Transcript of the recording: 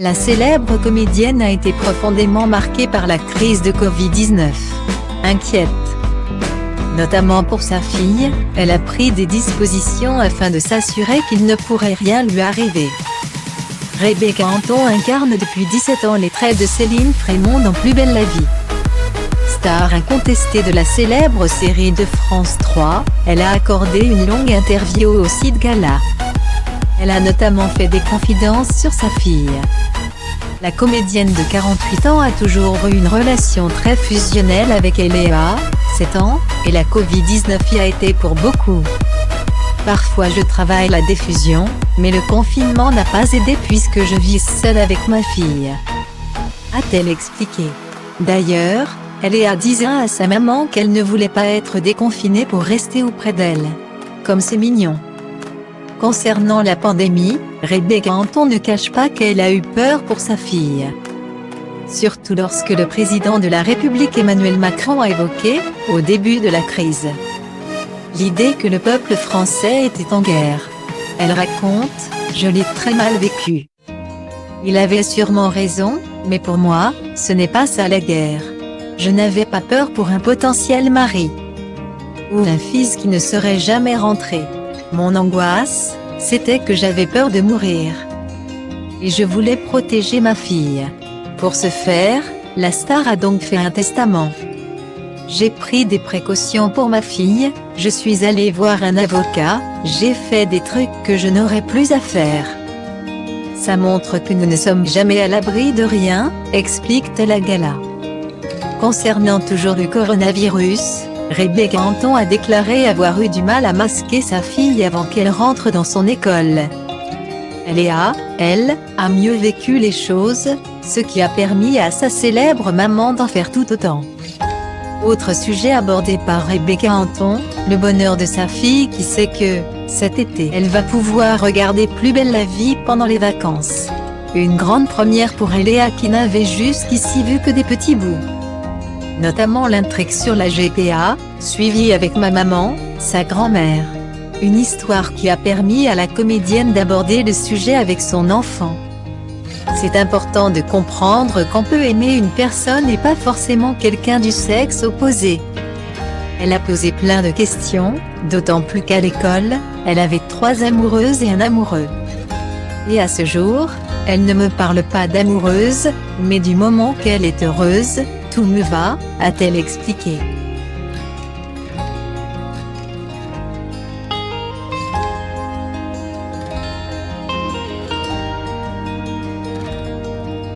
La célèbre comédienne a été profondément marquée par la crise de Covid-19. Inquiète, notamment pour sa fille, elle a pris des dispositions afin de s'assurer qu'il ne pourrait rien lui arriver. Rebecca Anton incarne depuis 17 ans les traits de Céline Frémond dans Plus belle la vie. Star incontestée de la célèbre série de France 3, elle a accordé une longue interview au site Gala. Elle a notamment fait des confidences sur sa fille. La comédienne de 48 ans a toujours eu une relation très fusionnelle avec Eléa, 7 ans, et la Covid-19 y a été pour beaucoup. Parfois je travaille la diffusion, mais le confinement n'a pas aidé puisque je vis seule avec ma fille, a-t-elle expliqué. D'ailleurs, Eléa disait à sa maman qu'elle ne voulait pas être déconfinée pour rester auprès d'elle. Comme c'est mignon. Concernant la pandémie, Rebecca Anton ne cache pas qu'elle a eu peur pour sa fille. Surtout lorsque le président de la République Emmanuel Macron a évoqué, au début de la crise, l'idée que le peuple français était en guerre. Elle raconte « Je l'ai très mal vécu. Il avait sûrement raison, mais pour moi, ce n'est pas ça la guerre. Je n'avais pas peur pour un potentiel mari. Ou un fils qui ne serait jamais rentré. Mon angoisse, c'était que j'avais peur de mourir. Et je voulais protéger ma fille. Pour ce faire, la star a donc fait un testament. J'ai pris des précautions pour ma fille, je suis allée voir un avocat, j'ai fait des trucs que je n'aurais plus à faire. Ça montre que nous ne sommes jamais à l'abri de rien, explique-t-elle à Gala. Concernant toujours le coronavirus, Rebecca Anton a déclaré avoir eu du mal à masquer sa fille avant qu'elle rentre dans son école. Eléa, elle, a mieux vécu les choses, ce qui a permis à sa célèbre maman d'en faire tout autant. Autre sujet abordé par Rebecca Anton, le bonheur de sa fille qui sait que, cet été, elle va pouvoir regarder Plus belle la vie pendant les vacances. Une grande première pour Eléa qui n'avait jusqu'ici vu que des petits bouts. Notamment l'intrigue sur la GPA, suivie avec ma maman, sa grand-mère. Une histoire qui a permis à la comédienne d'aborder le sujet avec son enfant. C'est important de comprendre qu'on peut aimer une personne et pas forcément quelqu'un du sexe opposé. Elle a posé plein de questions, d'autant plus qu'à l'école, elle avait 3 amoureuses et un amoureux. Et à ce jour, elle ne me parle pas d'amoureuse, mais du moment qu'elle est heureuse, tout me va, a-t-elle expliqué.